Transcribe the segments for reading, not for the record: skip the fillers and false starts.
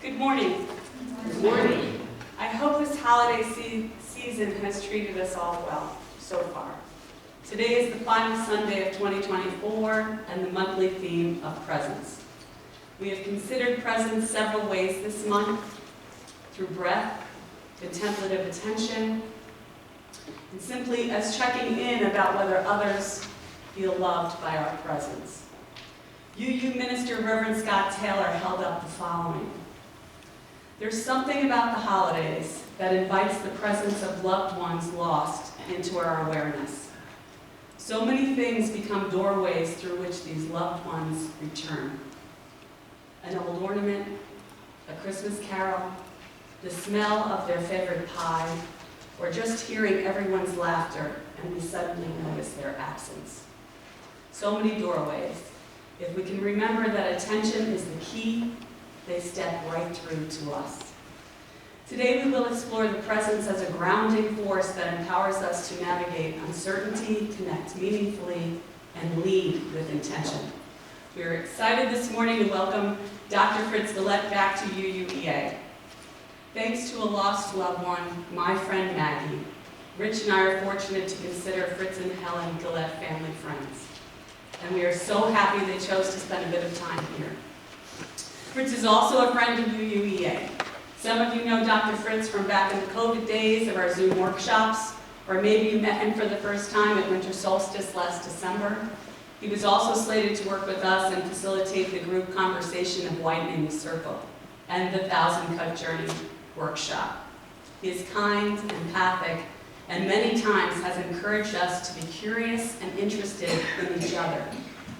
Good morning. Good morning. I hope this holiday season has treated us all well so far. Today is the final Sunday of 2024 and the monthly theme of presence. We have considered presence several ways this month, through breath, contemplative attention, and simply as checking in about whether others feel loved by our presence. UU Minister Reverend Scott Taylor held up the following. There's something about the holidays that invites the presence of loved ones lost into our awareness. So many things become doorways through which these loved ones return. An old ornament, a Christmas carol, the smell of their favorite pie, or just hearing everyone's laughter and we suddenly notice their absence. So many doorways. If we can remember that attention is the key, they step right through to us. Today we will explore the presence as a grounding force that empowers us to navigate uncertainty, connect meaningfully, and lead with intention. We are excited this morning to welcome Dr. Fritz Gillette back to UUEA. Thanks to a lost loved one, my friend Maggie, Rich and I are fortunate to consider Fritz and Helen Gillette family friends. And we are so happy they chose to spend a bit of time here. Fritz is also a friend of UUEA. Some of you know Dr. Fritz from back in the COVID days of our Zoom workshops, or maybe you met him for the first time at Winter Solstice last December. He was also slated to work with us and facilitate the group conversation of Widening the Circle and the 1,000 Cut Journey workshop. He is kind, empathic, and many times has encouraged us to be curious and interested in each other,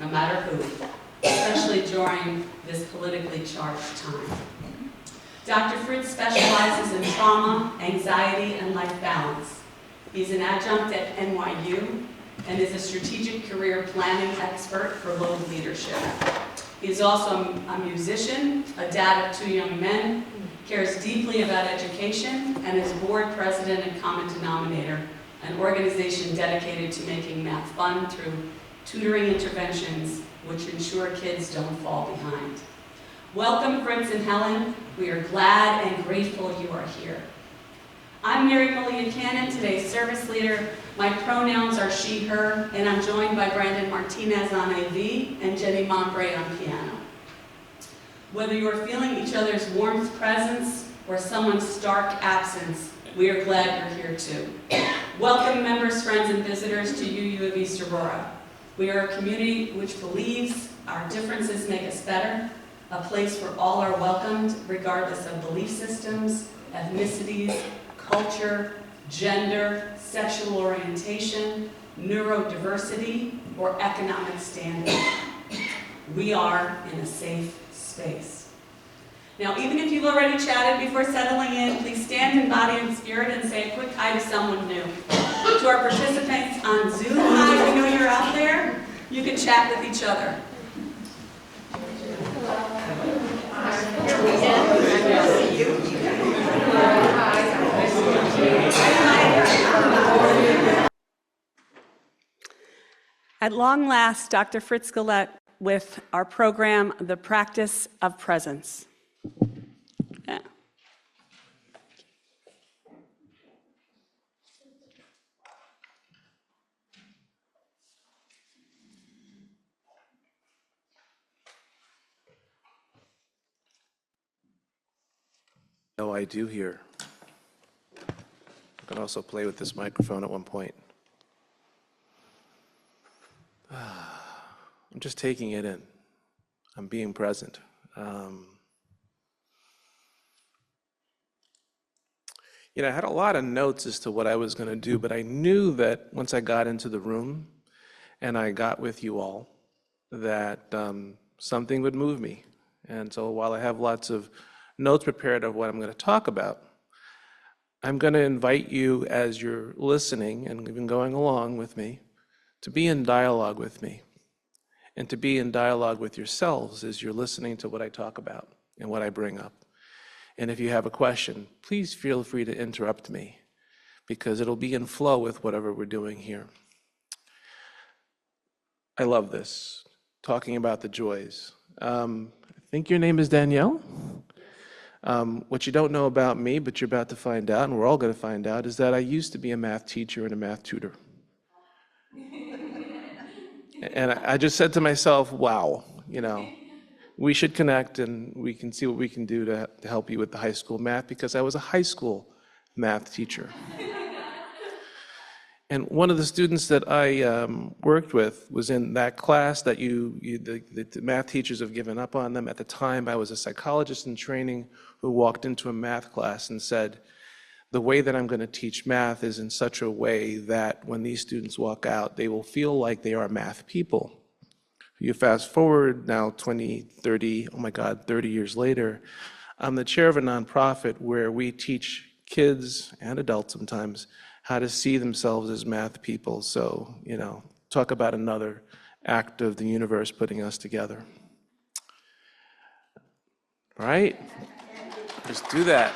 no matter who, especially during this politically charged time. Dr. Fritz specializes in trauma, anxiety, and life balance. He's an adjunct at NYU and is a strategic career planning expert for Loeb leadership. He's also a musician, a dad of 2 young men, cares deeply about education, and is board president and common denominator, an organization dedicated to making math fun through tutoring interventions which ensure kids don't fall behind. Welcome, Fritz and Helen. We are glad and grateful you are here. I'm Mary Malia Cannon, today's service leader. My pronouns are she, her, and I'm joined by Brandon Martinez on AV and Jenny Montbray on piano. Whether you're feeling each other's warmth presence or someone's stark absence, we are glad you're here too. Welcome members, friends, and visitors to UU of East Aurora. We are a community which believes our differences make us better, a place where all are welcomed regardless of belief systems, ethnicities, culture, gender, sexual orientation, neurodiversity, or economic standing. We are in a safe space. Now, even if you've already chatted before settling in, please stand in body and spirit and say a quick hi to someone new. To our participants on Zoom, hi, we know you're out there. You can chat with each other. At long last, Dr. Fritz Gillette with our program, The Practice of Presence. Yeah. No, I do hear. I can also play with this microphone at one point. I'm just taking it in. I'm being present. I had a lot of notes as to what I was going to do, but I knew that once I got into the room and I got with you all, that something would move me. And so while I have lots of notes prepared of what I'm going to talk about, I'm going to invite you, as you're listening and even going along with me, to be in dialogue with me and to be in dialogue with yourselves as you're listening to what I talk about and what I bring up. And if you have a question, please feel free to interrupt me because it'll be in flow with whatever we're doing here. I love this, talking about the joys. I think your name is Danielle. What you don't know about me, but you're about to find out, and we're all going to find out, is that I used to be a math teacher and a math tutor. And I just said to myself, wow, we should connect and we can see what we can do to help you with the high school math, because I was a high school math teacher. And one of the students that I worked with was in that class that the math teachers have given up on them. At the time, I was a psychologist in training who walked into a math class and said, the way that I'm going to teach math is in such a way that when these students walk out, they will feel like they are math people. You fast forward now 20, 30, oh my God, 30 years later, I'm the chair of a nonprofit where we teach kids and adults sometimes how to see themselves as math people. So, talk about another act of the universe putting us together. Right? Just do that.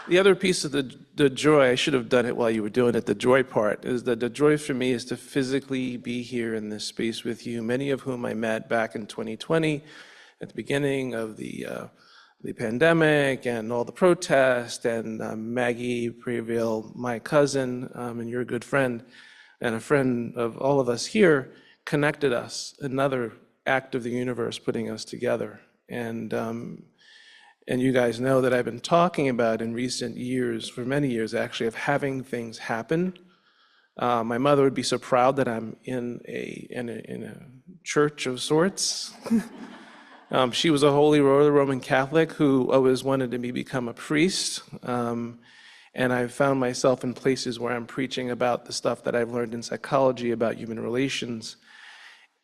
The other piece of the joy, I should have done it while you were doing it, the joy part, is that the joy for me is to physically be here in this space with you, many of whom I met back in 2020 at the beginning of the pandemic and all the protests, and Maggie Prevail, my cousin, and your good friend, and a friend of all of us here, connected us, another act of the universe putting us together. And you guys know that I've been talking about in recent years, for many years actually, of having things happen. My mother would be so proud that I'm in a church of sorts. She was a holy Roman Catholic who always wanted to become a priest. And I found myself in places where I'm preaching about the stuff that I've learned in psychology about human relations.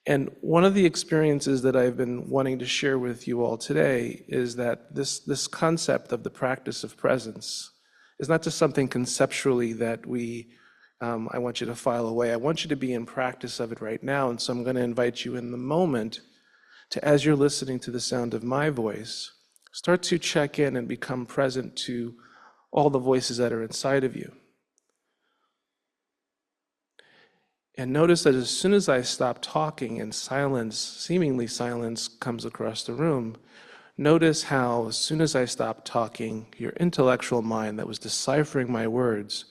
And one of the experiences that I've been wanting to share with you all today is that this concept of the practice of presence is not just something conceptually that I want you to file away. I want you to be in practice of it right now. And so I'm going to invite you in the moment to, as you're listening to the sound of my voice, start to check in and become present to all the voices that are inside of you. And notice that as soon as I stop talking and silence, seemingly silence, comes across the room, notice how as soon as I stop talking, your intellectual mind that was deciphering my words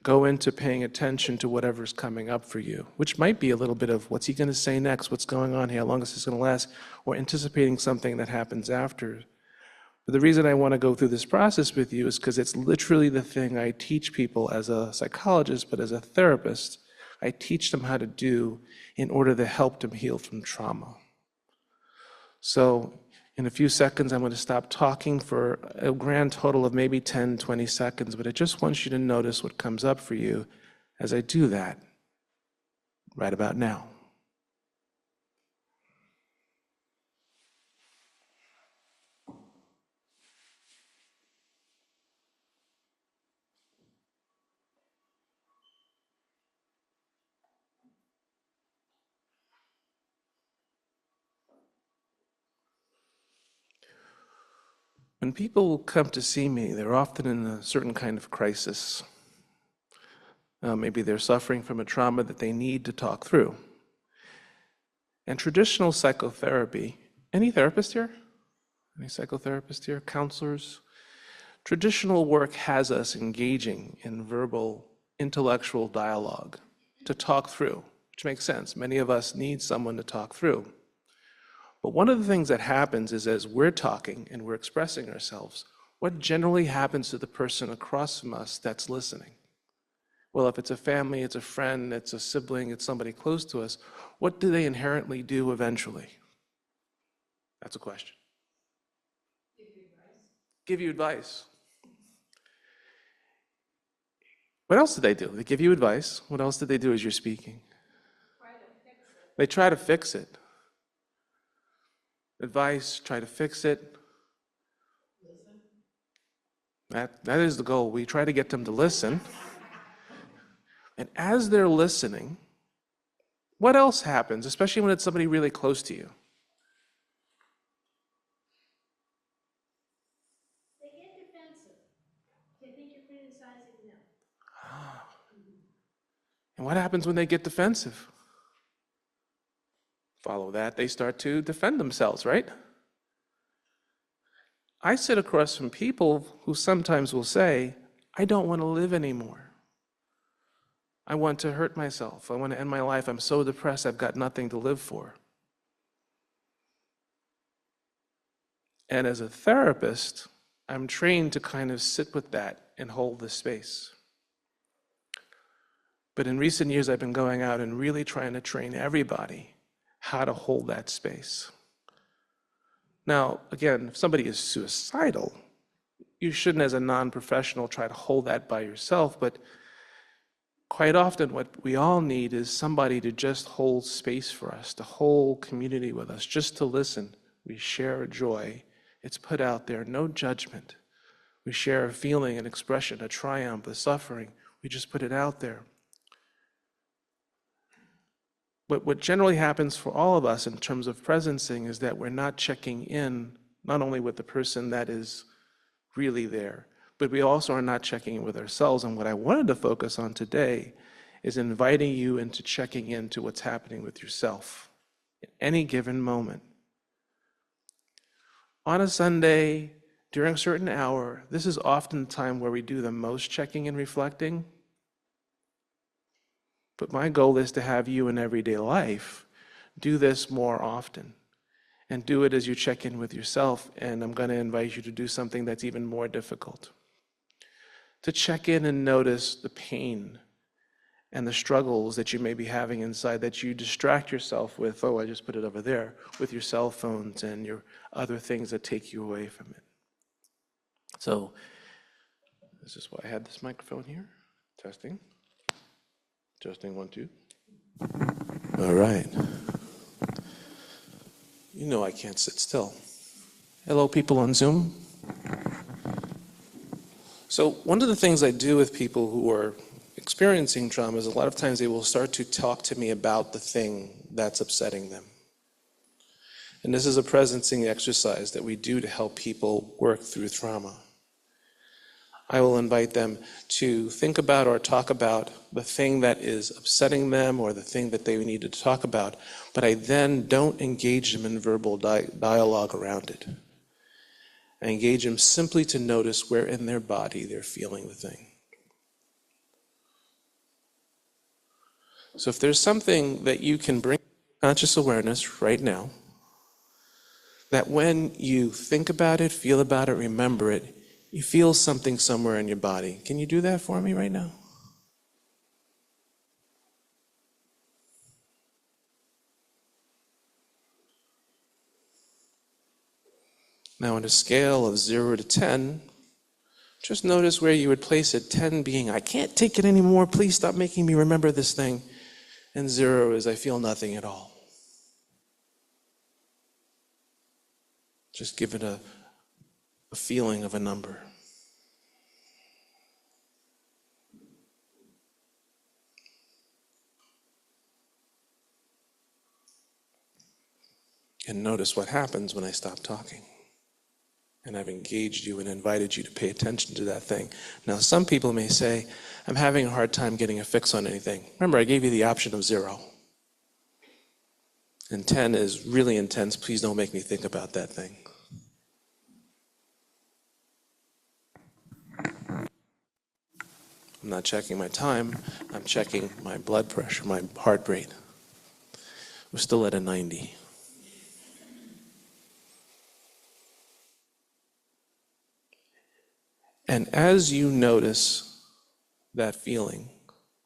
go into paying attention to whatever's coming up for you, which might be a little bit of what's he going to say next, what's going on here, how long is this going to last, or anticipating something that happens after. But the reason I want to go through this process with you is because it's literally the thing I teach people as a psychologist, but as a therapist, I teach them how to do in order to help them heal from trauma. So in a few seconds, I'm going to stop talking for a grand total of maybe 10, 20 seconds, but I just want you to notice what comes up for you as I do that right about now. When people come to see me, they're often in a certain kind of crisis. Maybe they're suffering from a trauma that they need to talk through. And traditional psychotherapy, any therapist here? Any psychotherapists here? Counselors? Traditional work has us engaging in verbal, intellectual dialogue to talk through, which makes sense. Many of us need someone to talk through. But one of the things that happens is as we're talking and we're expressing ourselves, what generally happens to the person across from us that's listening? Well, if it's a family, it's a friend, it's a sibling, it's somebody close to us, what do they inherently do eventually? That's a question. Give you advice. What else did they do? They give you advice. What else did they do as you're speaking? They try to fix it. Advice, try to fix it. That is the goal. We try to get them to listen. And as they're listening, what else happens, especially when it's somebody really close to you? They get defensive. They think you're criticizing them. And what happens when they get defensive? Follow that, they start to defend themselves, right? I sit across from people who sometimes will say, I don't want to live anymore. I want to hurt myself. I want to end my life. I'm so depressed, I've got nothing to live for. And as a therapist, I'm trained to kind of sit with that and hold the space. But in recent years, I've been going out and really trying to train everybody how to hold that space. Now, again, if somebody is suicidal, you shouldn't, as a non-professional, try to hold that by yourself, but quite often what we all need is somebody to just hold space for us, to hold community with us, just to listen. We share a joy. It's put out there, no judgment. We share a feeling, an expression, a triumph, a suffering. We just put it out there. But what generally happens for all of us in terms of presencing is that we're not checking in, not only with the person that is really there, but we also are not checking in with ourselves. And what I wanted to focus on today is inviting you into checking into what's happening with yourself at any given moment. On a Sunday, during a certain hour, this is often the time where we do the most checking and reflecting. But my goal is to have you in everyday life do this more often. And do it as you check in with yourself. And I'm going to invite you to do something that's even more difficult. To check in and notice the pain and the struggles that you may be having inside that you distract yourself with, oh, I just put it over there, with your cell phones and your other things that take you away from it. So, this is why I had this microphone here. Testing. Testing, 1, 2. All right. You know I can't sit still. Hello, people on Zoom. So one of the things I do with people who are experiencing trauma is a lot of times they will start to talk to me about the thing that's upsetting them. And this is a presencing exercise that we do to help people work through trauma. I will invite them to think about or talk about the thing that is upsetting them or the thing that they need to talk about, but I then don't engage them in verbal dialogue around it. I engage them simply to notice where in their body they're feeling the thing. So if there's something that you can bring conscious awareness right now, that when you think about it, feel about it, remember it, you feel something somewhere in your body. Can you do that for me right now? Now on a scale of 0 to 10, just notice where you would place it. 10 being, I can't take it anymore, please stop making me remember this thing. And 0 is, I feel nothing at all. Just give it a feeling of a number. And notice what happens when I stop talking. And I've engaged you and invited you to pay attention to that thing. Now, some people may say, I'm having a hard time getting a fix on anything. Remember, I gave you the option of 0. And 10 is really intense. Please don't make me think about that thing. I'm not checking my time. I'm checking my blood pressure, my heart rate. We're still at a 90. And as you notice that feeling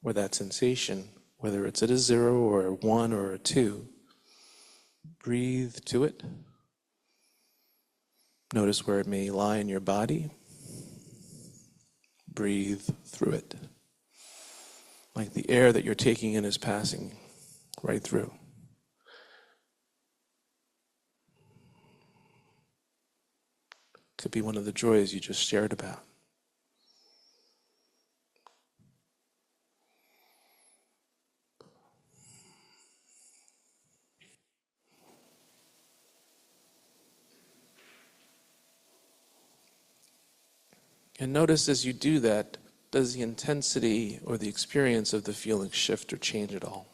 or that sensation, whether it's at a 0 or a 1 or a 2, breathe to it. Notice where it may lie in your body. Breathe through it. Like the air that you're taking in is passing right through. Could be one of the joys you just shared about. And notice as you do that, does the intensity or the experience of the feeling shift or change at all?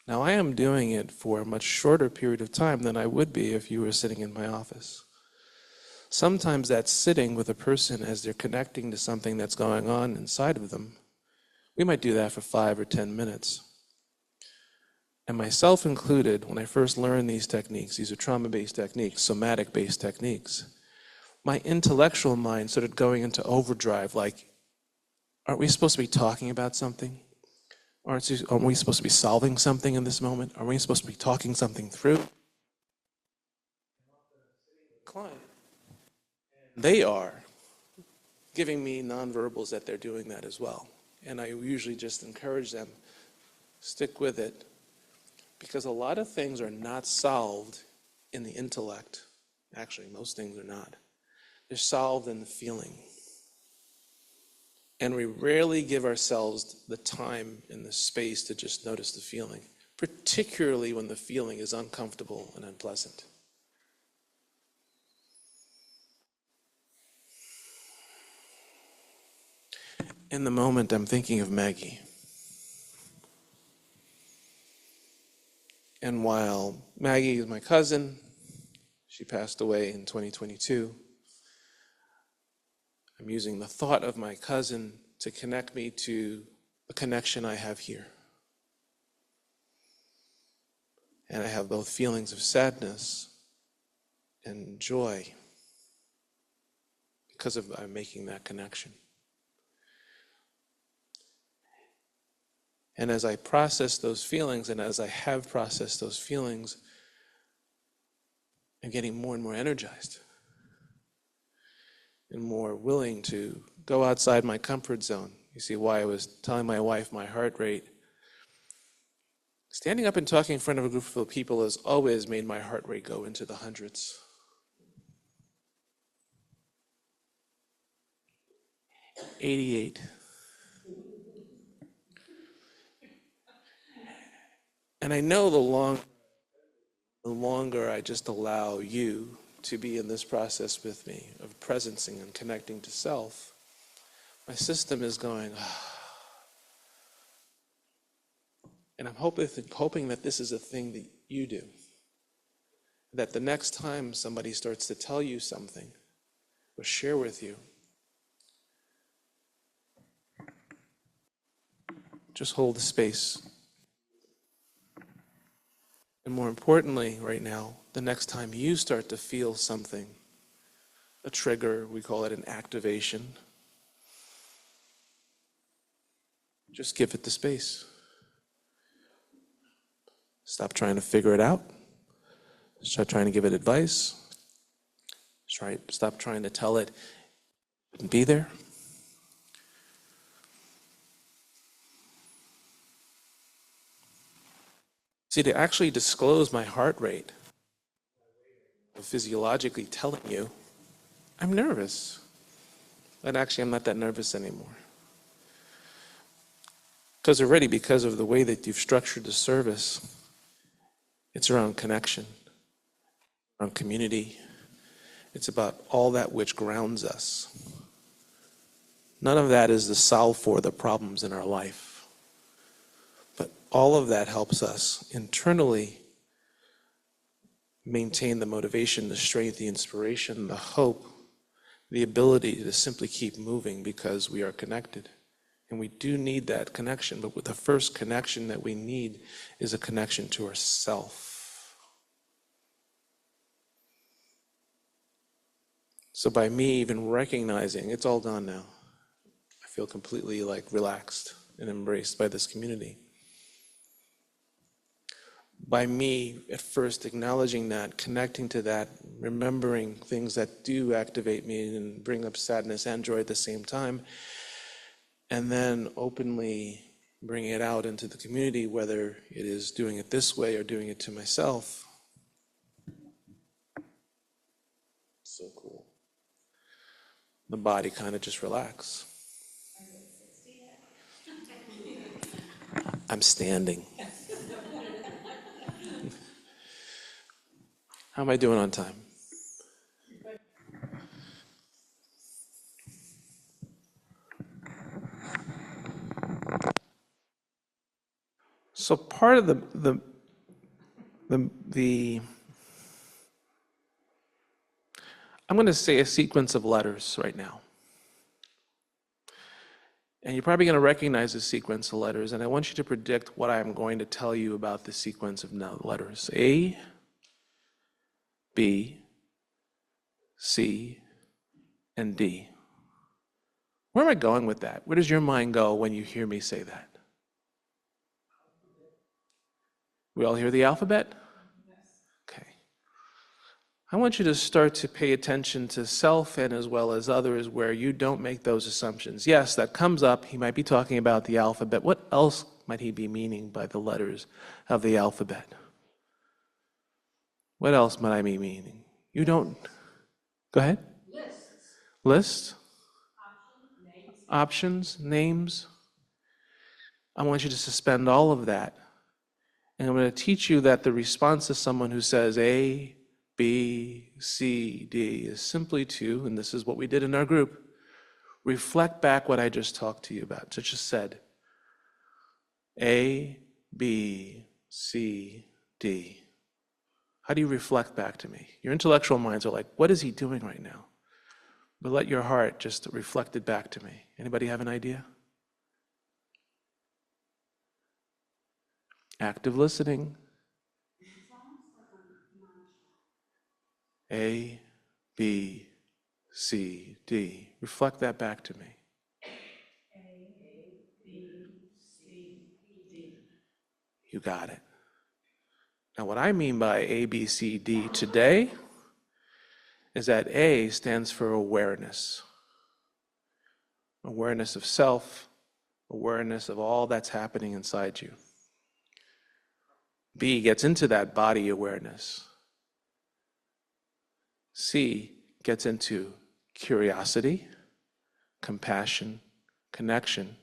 Now, I am doing it for a much shorter period of time than I would be if you were sitting in my office. Sometimes that's sitting with a person as they're connecting to something that's going on inside of them. We might do that for 5 or 10 minutes. And myself included, when I first learned these techniques, these are trauma-based techniques, somatic-based techniques, my intellectual mind started going into overdrive, like, aren't we supposed to be talking about something? Aren't we supposed to be solving something in this moment? Are we supposed to be talking something through? Client. They are giving me nonverbals that they're doing that as well. And I usually just encourage them, stick with it, because a lot of things are not solved in the intellect. Actually, most things are not. They're solved in the feeling. And we rarely give ourselves the time and the space to just notice the feeling, particularly when the feeling is uncomfortable and unpleasant. In the moment, I'm thinking of Maggie. And while Maggie is my cousin, she passed away in 2022, I'm using the thought of my cousin to connect me to the connection I have here. And I have both feelings of sadness and joy because of I'm making that connection. And as I process those feelings, and as I have processed those feelings, I'm getting more and more energized and more willing to go outside my comfort zone. You see why I was telling my wife my heart rate. Standing up and talking in front of a group of people has always made my heart rate go into the hundreds. 88. And I know the longer I just allow you to be in this process with me of presencing and connecting to self, my system is going, and I'm hoping that this is a thing that you do. That the next time somebody starts to tell you something or share with you, just hold the space. And more importantly, right now, the next time you start to feel something, a trigger, we call it an activation, just give it the space. Stop trying to figure it out. Stop trying to give it advice. Stop trying to tell it be there. See, to actually disclose my heart rate, physiologically telling you, I'm nervous. But actually, I'm not that nervous anymore. Because of the way that you've structured the service, it's around connection, around community. It's about all that which grounds us. None of that is the solve for the problems in our life. But all of that helps us internally maintain the motivation, the strength, the inspiration, the hope, the ability to simply keep moving because we are connected. And we do need that connection, but with the first connection that we need is a connection to ourself. So by me even recognizing, it's all gone now. I feel completely relaxed and embraced by this community. By me at first acknowledging that, connecting to that, remembering things that do activate me and bring up sadness and joy at the same time, and then openly bringing it out into the community, whether it is doing it this way or doing it to myself. So cool. The body kind of just relax. I'm standing. How am I doing on time? So part of the I'm going to say a sequence of letters right now. And you're probably going to recognize the sequence of letters, and I want you to predict what I'm going to tell you about the sequence of letters. A, B, C, and D. Where am I going with that? Where does your mind go when you hear me say that? We all hear the alphabet? Okay. I want you to start to pay attention to self and as well as others where you don't make those assumptions. Yes, that comes up. He might be talking about the alphabet. What else might he be meaning by the letters of the alphabet? What else might I be meaning? You don't. Go ahead. Lists. Options, names. I want you to suspend all of that. And I'm going to teach you that the response to someone who says A, B, C, D is simply to, and this is what we did in our group, reflect back what I just talked to you about, just said. A, B, C, D. How do you reflect back to me? Your intellectual minds are like, what is he doing right now? But let your heart just reflect it back to me. Anybody have an idea? Active listening. A, B, C, D. Reflect that back to me. A, B, C, D. You got it. Now, what I mean by A, B, C, D today is that A stands for awareness. Awareness of self, awareness of all that's happening inside you. B gets into that body awareness. C gets into curiosity, compassion, connection.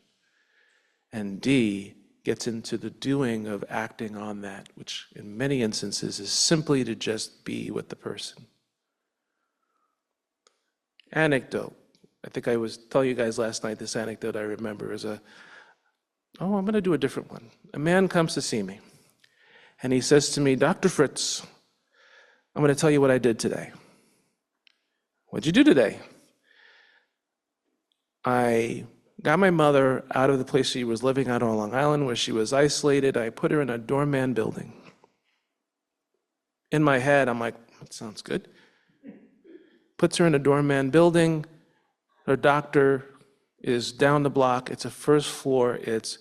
And D gets into the doing of acting on that, which in many instances is simply to just be with the person. Anecdote. I think I was telling you guys last night this anecdote I remember is I'm going to do a different one. A man comes to see me, and he says to me, Dr. Fritz, I'm going to tell you what I did today. What'd you do today? I got my mother out of the place she was living out on Long Island where she was isolated. I put her in a doorman building. In my head, I'm like, that sounds good. Puts her in a doorman building. Her doctor is down the block. It's a first floor. It's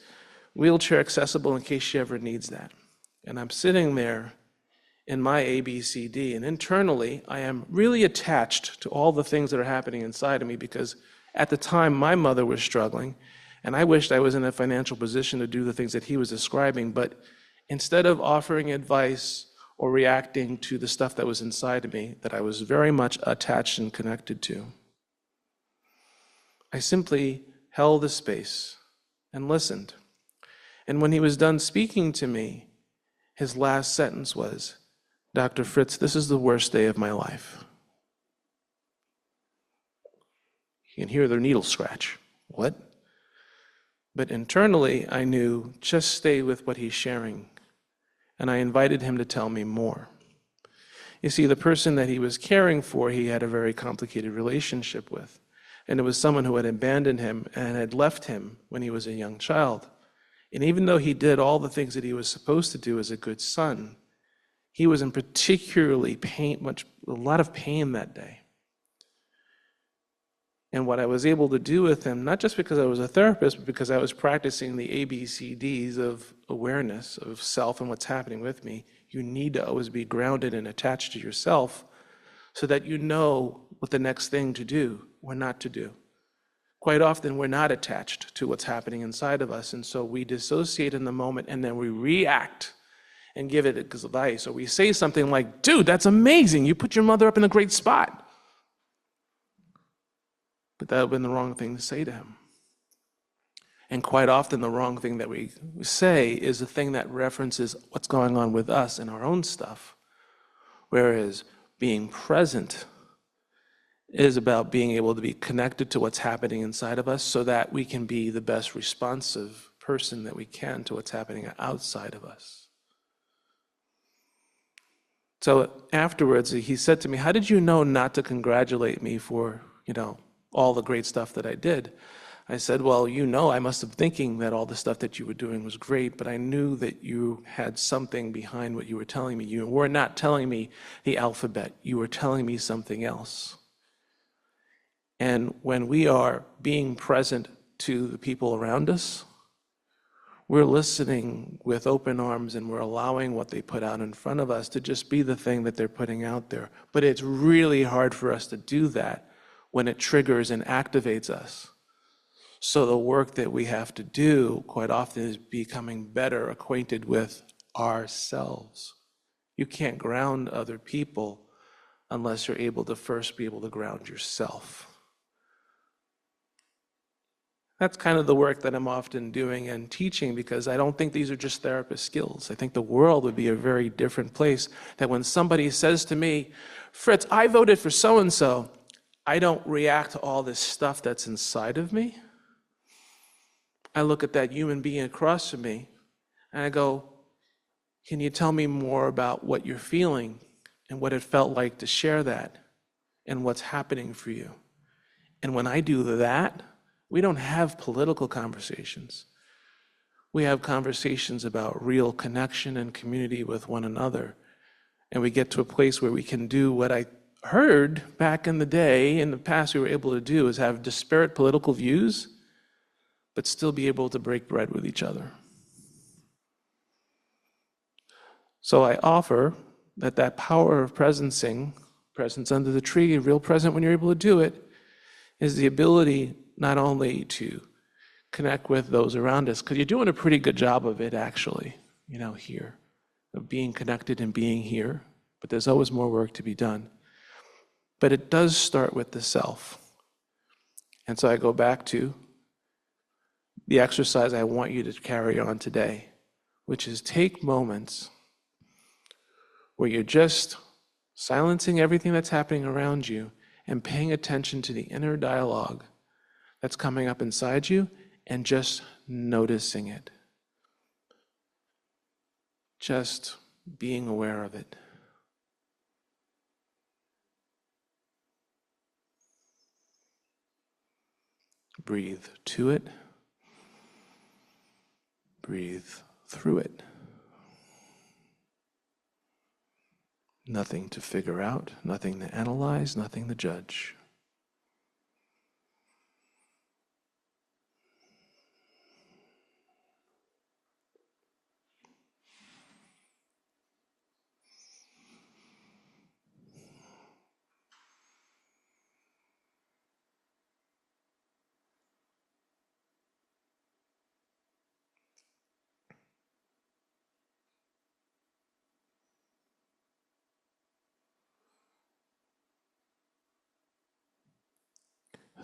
wheelchair accessible in case she ever needs that. And I'm sitting there in my ABCD, and internally, I am really attached to all the things that are happening inside of me because at the time, my mother was struggling, and I wished I was in a financial position to do the things that he was describing, but instead of offering advice or reacting to the stuff that was inside of me that I was very much attached and connected to, I simply held the space and listened. And when he was done speaking to me, his last sentence was, Dr. Fritz, this is the worst day of my life. You can hear the needle scratch. What? But internally, I knew, just stay with what he's sharing. And I invited him to tell me more. You see, the person that he was caring for, he had a very complicated relationship with. And it was someone who had abandoned him and had left him when he was a young child. And even though he did all the things that he was supposed to do as a good son, he was in particularly a lot of pain that day. And what I was able to do with him, not just because I was a therapist, but because I was practicing the ABCDs of awareness of self and what's happening with me, you need to always be grounded and attached to yourself so that you know what the next thing to do or not to do. Quite often, we're not attached to what's happening inside of us, and so we dissociate in the moment, and then we react and give it advice, or we say something like, dude, that's amazing, you put your mother up in a great spot. But that would have been the wrong thing to say to him. And quite often the wrong thing that we say is the thing that references what's going on with us and our own stuff. Whereas being present is about being able to be connected to what's happening inside of us so that we can be the best responsive person that we can to what's happening outside of us. So afterwards, he said to me, "How did you know not to congratulate me for, all the great stuff that I did?" I said, "Well, I must have thinking that all the stuff that you were doing was great, but I knew that you had something behind what you were telling me. You were not telling me the alphabet. You were telling me something else." And when we are being present to the people around us, we're listening with open arms and we're allowing what they put out in front of us to just be the thing that they're putting out there. But it's really hard for us to do that when it triggers and activates us. So the work that we have to do quite often is becoming better acquainted with ourselves. You can't ground other people unless you're able to first be able to ground yourself. That's kind of the work that I'm often doing and teaching, because I don't think these are just therapist skills. I think the world would be a very different place that when somebody says to me, "Fritz, I voted for so-and-so," I don't react to all this stuff that's inside of me. I look at that human being across from me and I go, "Can you tell me more about what you're feeling and what it felt like to share that and what's happening for you?" And when I do that, we don't have political conversations. We have conversations about real connection and community with one another. And we get to a place where we can do what I heard back in the day, in the past, we were able to do, is have disparate political views, but still be able to break bread with each other. So I offer that power of presencing, presence under the tree, real present when you're able to do it, is the ability not only to connect with those around us, because you're doing a pretty good job of it actually, here, of being connected and being here, but there's always more work to be done. But it does start with the self. And so I go back to the exercise I want you to carry on today, which is take moments where you're just silencing everything that's happening around you and paying attention to the inner dialogue that's coming up inside you and just noticing it. Just being aware of it. Breathe to it. Breathe through it. Nothing to figure out, nothing to analyze, nothing to judge.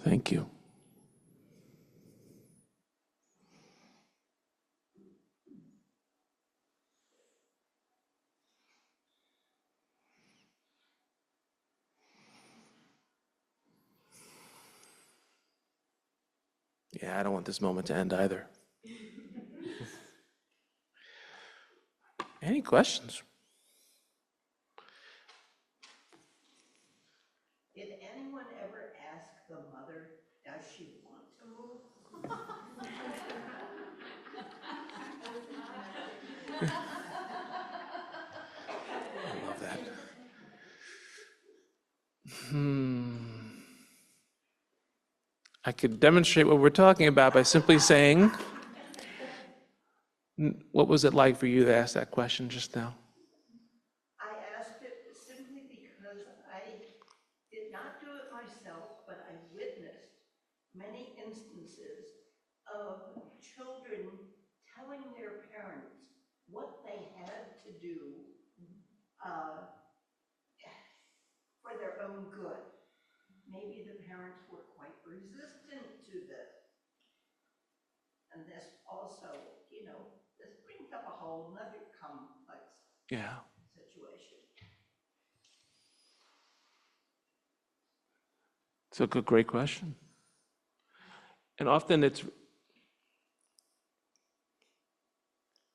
Thank you. Yeah, I don't want this moment to end either. Any questions? Did anyone ever ask the mother, does she want to move? I love that. I could demonstrate what we're talking about by simply saying, what was it like for you to ask that question just now? I asked it simply because I did not do it myself, but I witnessed many instances of children telling their parents what they had to do for their own good. Maybe the parents were quite resistant to this. And this also, this brings up a whole nother complex Yeah. situation. It's a great question. And often it's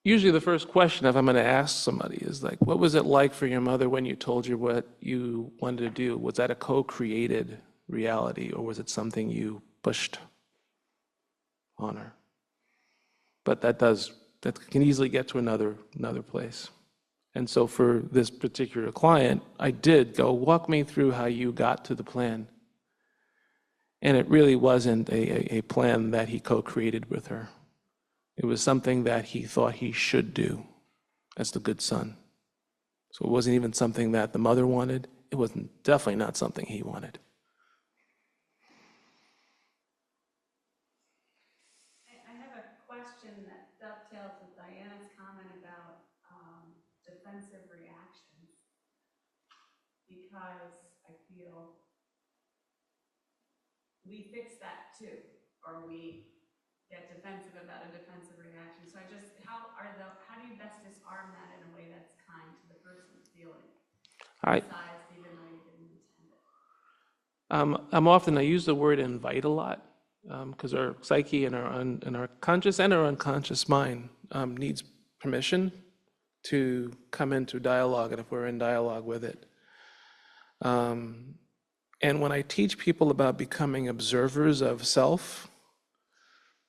Usually the first question, if I'm going to ask somebody, is like, what was it like for your mother when you told her what you wanted to do? Was that a co-created reality, or was it something you pushed on her? But that can easily get to another place. And so for this particular client, I did go, walk me through how you got to the plan. And it really wasn't a plan that he co-created with her. It was something that he thought he should do as the good son. So it wasn't even something that the mother wanted. It was definitely not something he wanted. I have a question that dovetails with Diana's comment about defensive reactions, because I feel we fix that too, or we get defensive about a defensive reaction. So how do you best disarm that in a way that's kind to the person's feeling? Besides, even though you didn't intend it. I use the word invite a lot, because our psyche and our conscious and our unconscious mind needs permission to come into dialogue, and if we're in dialogue with it. And when I teach people about becoming observers of self,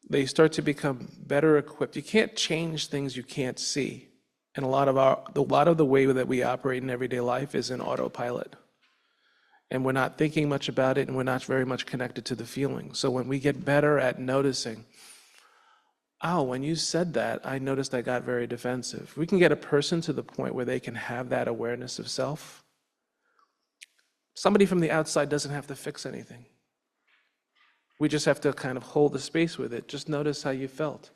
they start to become better equipped. You can't change things you can't see. And a lot of the way that we operate in everyday life is in autopilot. And we're not thinking much about it, and we're not very much connected to the feeling. So when we get better at noticing, oh, when you said that, I noticed I got very defensive. We can get a person to the point where they can have that awareness of self. Somebody from the outside doesn't have to fix anything. We just have to kind of hold the space with it. Just notice how you felt.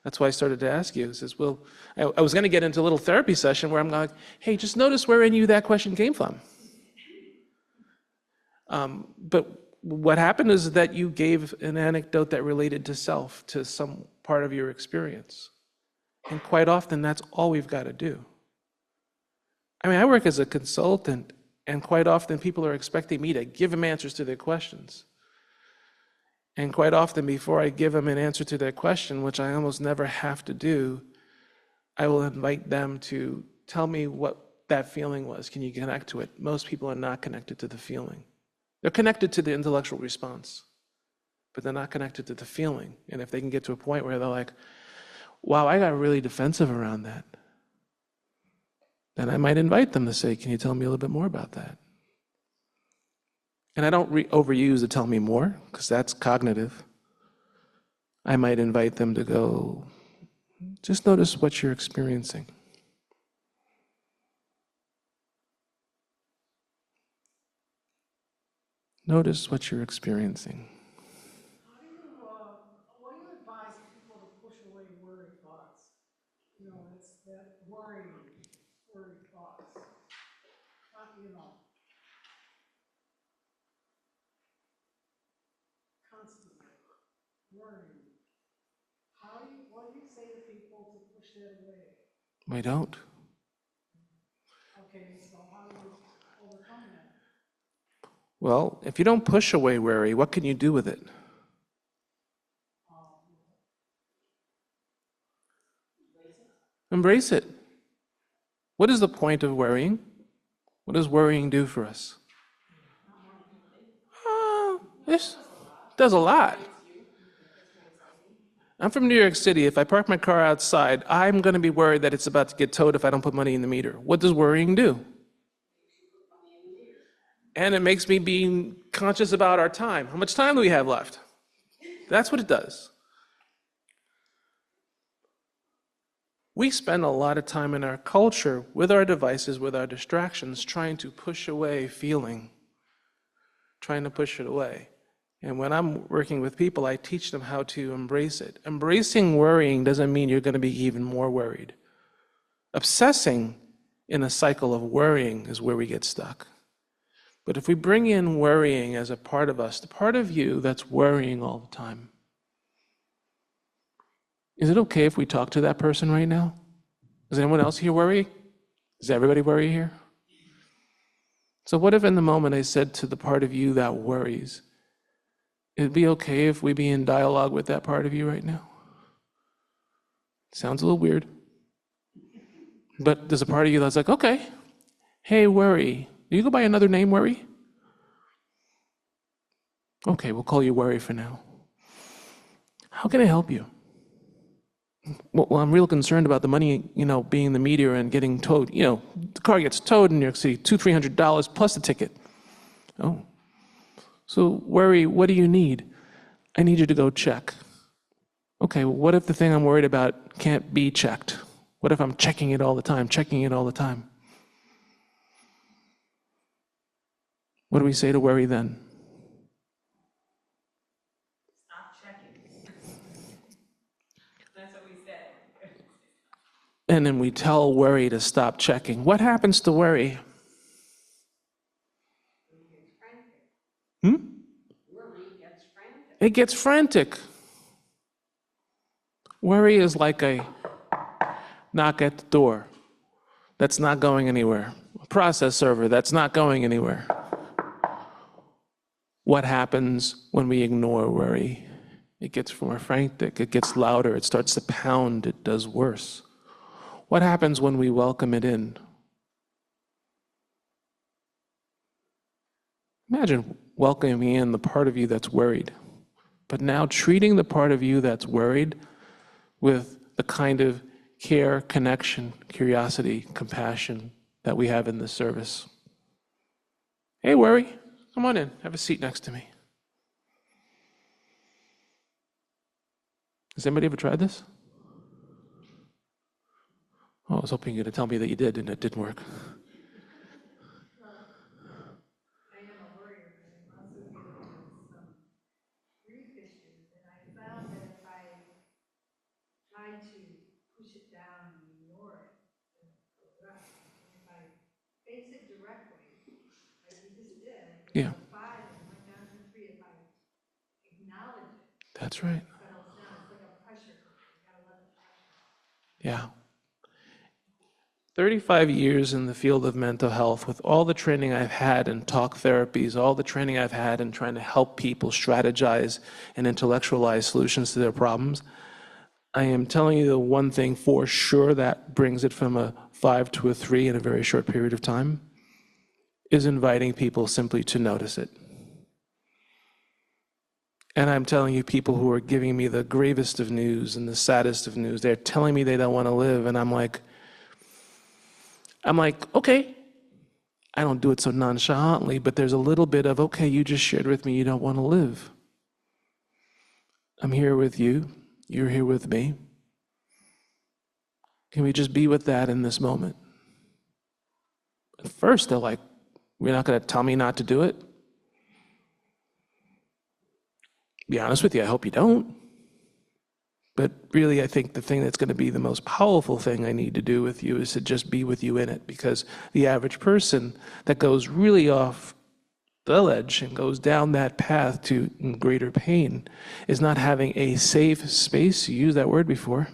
That's why I started to ask you. It says, well, I was going to get into a little therapy session where I'm like, hey, just notice where in you that question came from. But what happened is that you gave an anecdote that related to self, to some part of your experience. And quite often, that's all we've got to do. I mean, I work as a consultant, and quite often people are expecting me to give them answers to their questions. And quite often, before I give them an answer to their question, which I almost never have to do, I will invite them to tell me what that feeling was. Can you connect to it? Most people are not connected to the feeling. They're connected to the intellectual response, but they're not connected to the feeling. And if they can get to a point where they're like, wow, I got really defensive around that, then I might invite them to say, can you tell me a little bit more about that? And I don't overuse the tell me more, because that's cognitive. I might invite them to go, just notice what you're experiencing. Notice what you're experiencing. What do you advise people to push away worry thoughts? You know, it's that worry thoughts. Constantly worrying. What do you say to people to push that away? We don't. Okay, so how do you overcome that? Well, if you don't push away worry, what can you do with it? Embrace it. What is the point of worrying? What does worrying do for us? This does a lot. I'm from New York City. If I park my car outside, I'm going to be worried that it's about to get towed if I don't put money in the meter. What does worrying do? And it makes me be conscious about our time. How much time do we have left? That's what it does. We spend a lot of time in our culture with our devices, with our distractions, trying to push away feeling, trying to push it away. And when I'm working with people, I teach them how to embrace it. Embracing worrying doesn't mean you're going to be even more worried. Obsessing in a cycle of worrying is where we get stuck. But if we bring in worrying as a part of us, the part of you that's worrying all the time, is it okay if we talk to that person right now? Does anyone else here worry? Does everybody worry here? So what if in the moment I said to the part of you that worries, it'd be okay if we be in dialogue with that part of you right now? Sounds a little weird. But there's a part of you that's like, okay, hey, Worry. Do you go by another name, Worry? Okay, we'll call you Worry for now. How can I help you? Well, I'm real concerned about the money, being in the media and getting towed. The car gets towed in New York City, $200-$300 plus the ticket. Oh. So, Worry, what do you need? I need you to go check. Okay, well, what if the thing I'm worried about can't be checked? What if I'm checking it all the time? What do we say to Worry then? Stop checking. That's what we say. And then we tell Worry to stop checking. What happens to Worry? Worry gets frantic. It gets frantic. Worry is like a knock at the door that's not going anywhere. A process server that's not going anywhere. What happens when we ignore Worry? It gets more frantic, it gets louder, it starts to pound, it does worse. What happens when we welcome it in? Imagine welcoming in the part of you that's worried, but now treating the part of you that's worried with the kind of care, connection, curiosity, compassion that we have in this service. Hey, Worry, come on in, have a seat next to me. Has anybody ever tried this? Oh, I was hoping you were going to tell me that you did, and it didn't work. I am a worrier, but I'm also dealing with some grief issues, and I found that if I try to push it down and ignore it, then it goes up. And if I face it directly, like we just did, Yeah. it was 5 and went down to 3, if I acknowledge it, That's right. it settles down. It's like a pressure cooker. You gotta let the pressure. Yeah. 35 years in the field of mental health, with all the training I've had in talk therapies, all the training I've had in trying to help people strategize and intellectualize solutions to their problems, I am telling you the one thing for sure that brings it from a 5 to a 3 in a very short period of time is inviting people simply to notice it. And I'm telling you, people who are giving me the gravest of news and the saddest of news, they're telling me they don't want to live, and I'm like, okay, I don't do it so nonchalantly, but there's a little bit of, okay, you just shared with me you don't want to live. I'm here with you. You're here with me. Can we just be with that in this moment? At first, they're like, you're not going to tell me not to do it? Be honest with you, I hope you don't. But really, I think the thing that's going to be the most powerful thing I need to do with you is to just be with you in it, because the average person that goes really off the ledge and goes down that path to greater pain is not having a safe space, you used that word before,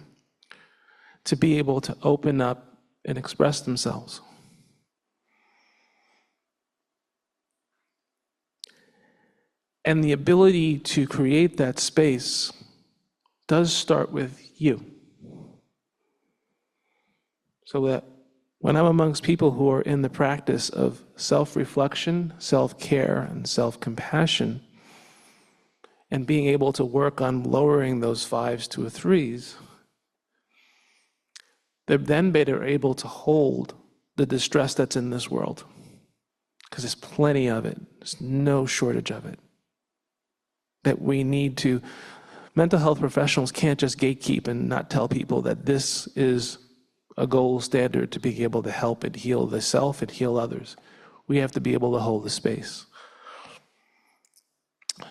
to be able to open up and express themselves. And the ability to create that space does start with you. So that when I'm amongst people who are in the practice of self-reflection, self-care, and self-compassion, and being able to work on lowering those 5s to a 3s, they're then better able to hold the distress that's in this world. Because there's plenty of it. There's no shortage of it. That we need to, mental health professionals can't just gatekeep and not tell people that this is a gold standard to be able to help and heal the self and heal others. We have to be able to hold the space.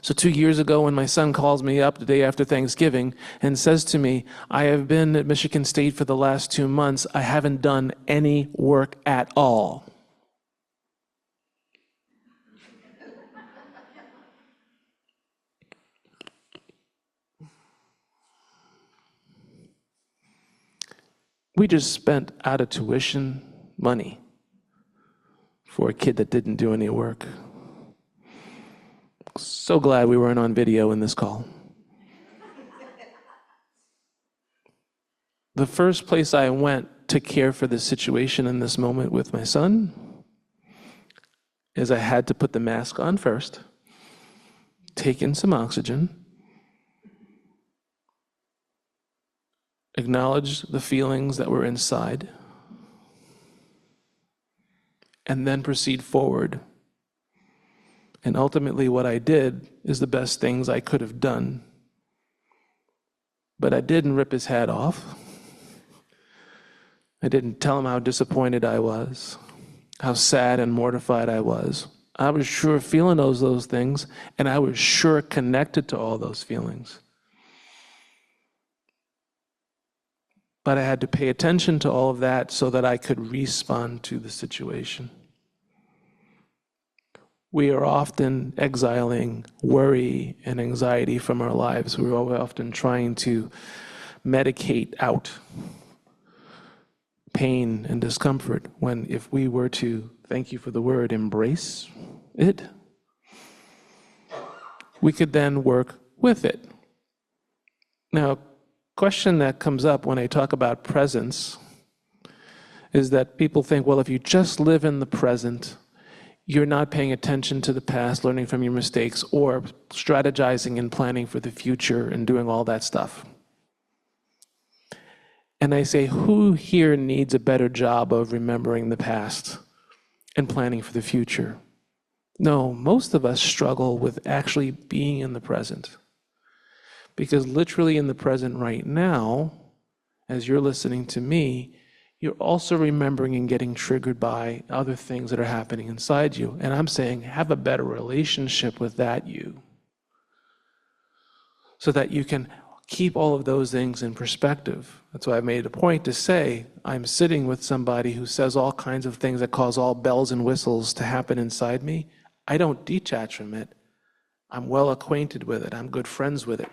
So 2 years ago, when my son calls me up the day after Thanksgiving and says to me, I have been at Michigan State for the last 2 months, I haven't done any work at all. We just spent out of tuition money for a kid that didn't do any work. So glad we weren't on video in this call. The first place I went to care for this situation in this moment with my son is I had to put the mask on first, take in some oxygen, acknowledge the feelings that were inside, and then proceed forward. And ultimately what I did is the best things I could have done. But I didn't rip his head off. I didn't tell him how disappointed I was, how sad and mortified I was. I was sure feeling those things, and I was sure connected to all those feelings. But I had to pay attention to all of that so that I could respond to the situation. We are often exiling worry and anxiety from our lives. We're often trying to medicate out pain and discomfort, when if we were to, thank you for the word, embrace it, we could then work with it. Now, question that comes up when I talk about presence is that people think, well, if you just live in the present, you're not paying attention to the past, learning from your mistakes, or strategizing and planning for the future and doing all that stuff. And I say, who here needs a better job of remembering the past and planning for the future? No, most of us struggle with actually being in the present. Because literally in the present right now, as you're listening to me, you're also remembering and getting triggered by other things that are happening inside you. And I'm saying, have a better relationship with that you, so that you can keep all of those things in perspective. That's why I made a point to say, I'm sitting with somebody who says all kinds of things that cause all bells and whistles to happen inside me. I don't detach from it. I'm well acquainted with it. I'm good friends with it.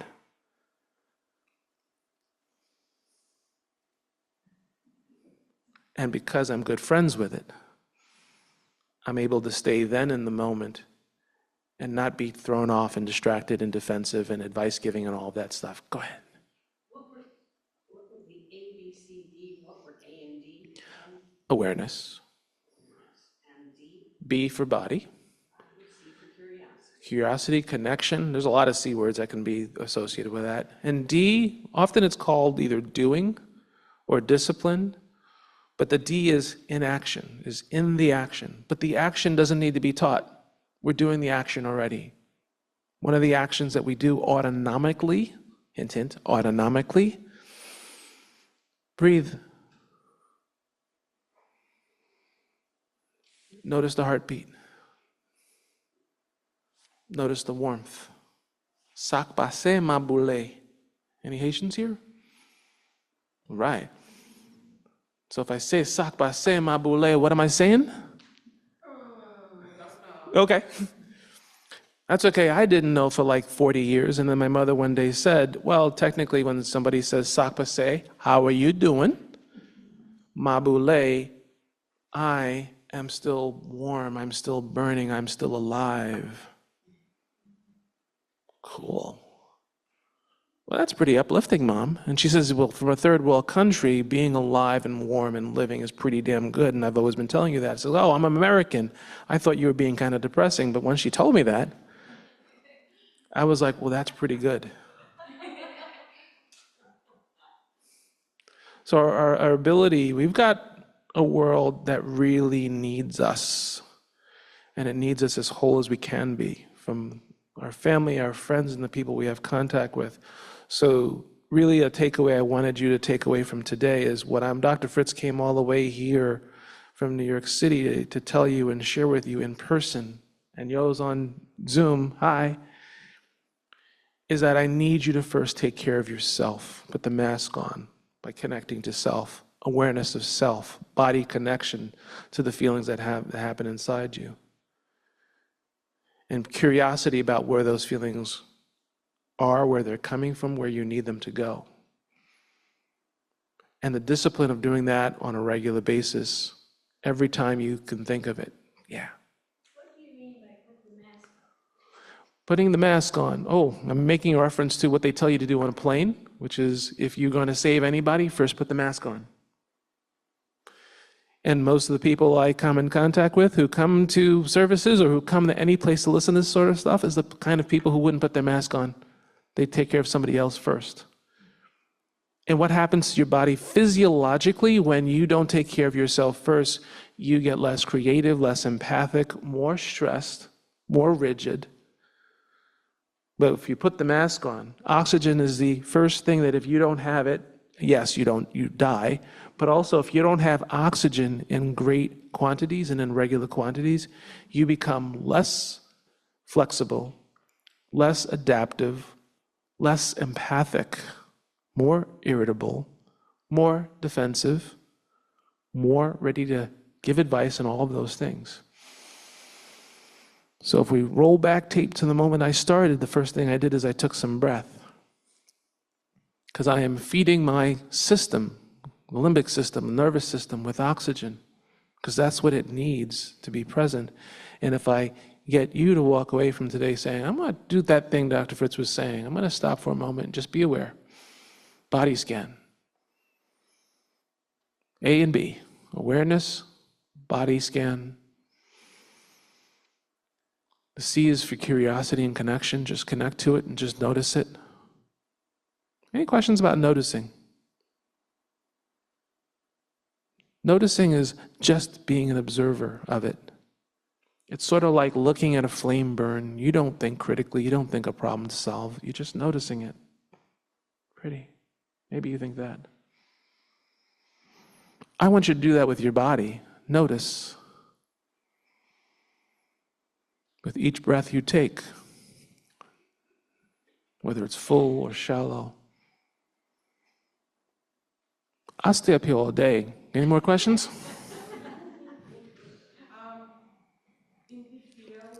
And because I'm good friends with it, I'm able to stay then in the moment and not be thrown off and distracted and defensive and advice giving and all of that stuff. Go ahead. What were the A, B, C, D? What were A and D? Awareness. And D? B for body. C for curiosity. Curiosity, connection. There's a lot of C words that can be associated with that. And D, often it's called either doing or discipline. But the D is in action, is in the action. But the action doesn't need to be taught. We're doing the action already. One of the actions that we do autonomically, hint, hint, autonomically, breathe. Notice the heartbeat. Notice the warmth. Sak pase ma boule. Any Haitians here? Right. So if I say sak pase ma boule, what am I saying? Okay. That's okay. I didn't know for like 40 years. And then my mother one day said, well, technically when somebody says sak pase, how are you doing? Ma boule, I am still warm. I'm still burning. I'm still alive. Cool. Well, that's pretty uplifting, Mom. And she says, well, from a third world country, being alive and warm and living is pretty damn good. And I've always been telling you that. I said, oh, I'm American. I thought you were being kind of depressing. But when she told me that, I was like, well, that's pretty good. So our ability, we've got a world that really needs us. And it needs us as whole as we can be, from our family, our friends, and the people we have contact with. So really a takeaway I wanted you to take away from today is Dr. Fritz came all the way here from New York City to tell you and share with you in person, and Yo's on Zoom, hi, is that I need you to first take care of yourself. Put the mask on by connecting to self, awareness of self, body connection to the feelings that happen inside you, and curiosity about where those feelings are, where they're coming from, where you need them to go. And the discipline of doing that on a regular basis, every time you can think of it. Yeah. What do you mean by put the mask on? Putting the mask on. Oh, I'm making a reference to what they tell you to do on a plane, which is if you're going to save anybody, first put the mask on. And most of the people I come in contact with who come to services or who come to any place to listen to this sort of stuff is the kind of people who wouldn't put their mask on. They take care of somebody else first. And what happens to your body physiologically when you don't take care of yourself first? You get less creative, less empathic, more stressed, more rigid. But if you put the mask on, oxygen is the first thing that if you don't have it, yes, you die. But also if you don't have oxygen in great quantities and in regular quantities, you become less flexible, less adaptive, less empathic, more irritable, more defensive, more ready to give advice and all of those things. So if we roll back tape to the moment I started, the first thing I did is I took some breath. Because I am feeding my system, the limbic system, nervous system, with oxygen. Because that's what it needs to be present. And if I get you to walk away from today saying, I'm going to do that thing Dr. Fritz was saying. I'm going to stop for a moment and just be aware. Body scan. A and B. Awareness, body scan. The C is for curiosity and connection. Just connect to it and just notice it. Any questions about noticing? Noticing is just being an observer of it. It's sort of like looking at a flame burn. You don't think critically. You don't think a problem to solve. You're just noticing it. Pretty. Maybe you think that. I want you to do that with your body. Notice. With each breath you take, whether it's full or shallow. I'll stay up here all day. Any more questions? In the field,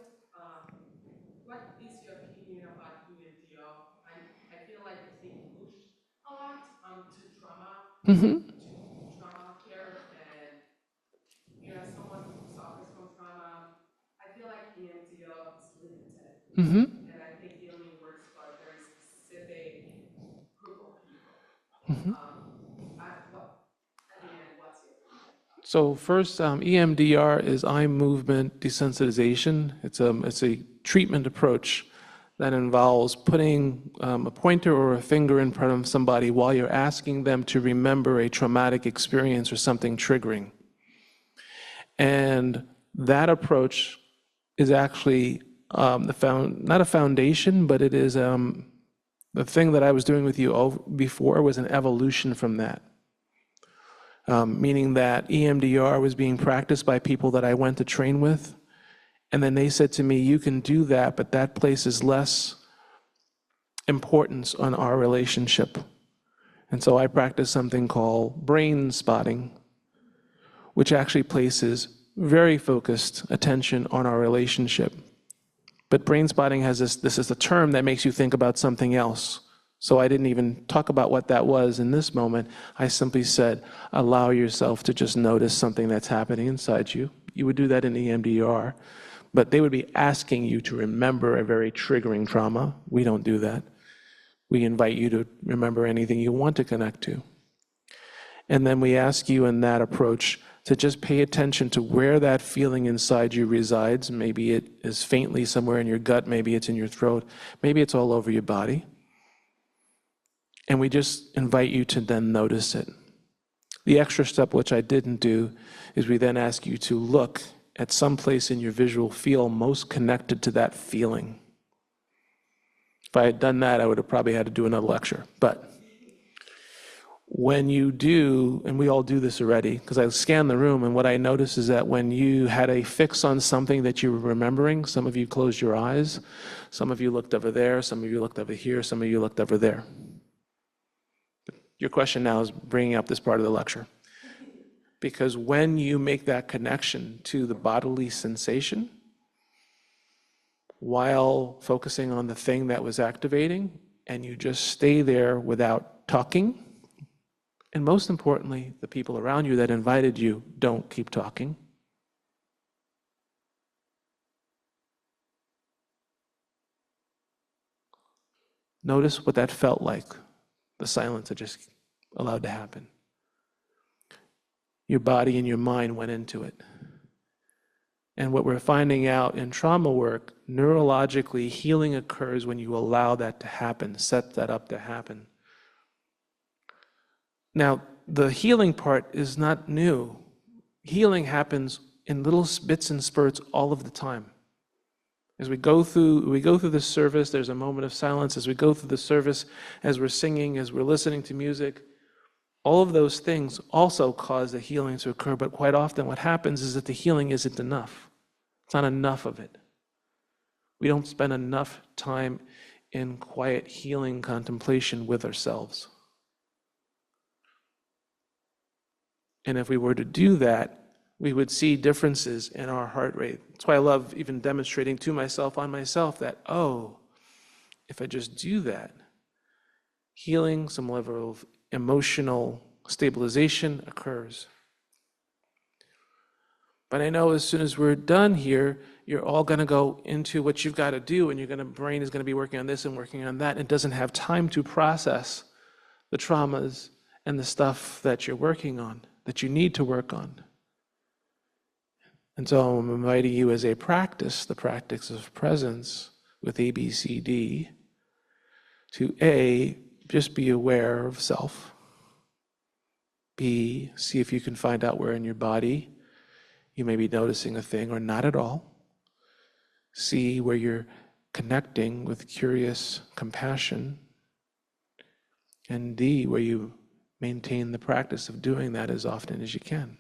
what is your opinion about UUEA? I feel like it's being pushed a lot to trauma, Mm-hmm. to trauma care, and as someone who suffers from trauma, I feel like EMDR is limited. Mm-hmm. And I think it only works for a very specific group of people. Mm-hmm. What's your opinion? So first, EMDR is eye movement desensitization. It's a treatment approach that involves putting a pointer or a finger in front of somebody while you're asking them to remember a traumatic experience or something triggering. And that approach is actually not a foundation, but it is the thing that I was doing with you before was an evolution from that. Meaning that EMDR was being practiced by people that I went to train with. And then they said to me, you can do that, but that places less importance on our relationship. And so I practiced something called brain spotting, which actually places very focused attention on our relationship. But brain spotting has this is a term that makes you think about something else. So I didn't even talk about what that was in this moment. I simply said, allow yourself to just notice something that's happening inside you. You would do that in EMDR, but they would be asking you to remember a very triggering trauma. We don't do that. We invite you to remember anything you want to connect to. And then we ask you in that approach to just pay attention to where that feeling inside you resides. Maybe it is faintly somewhere in your gut, maybe it's in your throat, maybe it's all over your body. And we just invite you to then notice it. The extra step, which I didn't do, is we then ask you to look at some place in your visual field most connected to that feeling. If I had done that, I would have probably had to do another lecture. But when you do, and we all do this already, because I scanned the room, and what I noticed is that when you had a fix on something that you were remembering, some of you closed your eyes, some of you looked over there, some of you looked over here, some of you looked over there. Your question now is bringing up this part of the lecture. Because when you make that connection to the bodily sensation, while focusing on the thing that was activating, and you just stay there without talking, and most importantly, the people around you that invited you don't keep talking. Notice what that felt like, the silence that just allowed to happen. your body and your mind went into it. And what we're finding out in trauma work, neurologically, healing occurs when you allow that to happen, set that up to happen. Now, the healing part is not new. Healing happens in little bits and spurts all of the time. As we go through the service, there's a moment of silence. As we go through the service, as we're singing, as we're listening to music, all of those things also cause the healing to occur. But quite often what happens is that the healing isn't enough. It's not enough of it. We don't spend enough time in quiet healing contemplation with ourselves. And if we were to do that, we would see differences in our heart rate. That's why I love even demonstrating to myself on myself that, oh, if I just do that, healing, some level of emotional stabilization occurs. But I know as soon as we're done here, you're all going to go into what you've got to do, and your brain is going to be working on this and working on that, and it doesn't have time to process the traumas and the stuff that you're working on, that you need to work on. And so I'm inviting you as a practice, the practice of presence with ABCD, to A, just be aware of self. B, see if you can find out where in your body you may be noticing a thing or not at all. C, where you're connecting with curious compassion. And D, where you maintain the practice of doing that as often as you can.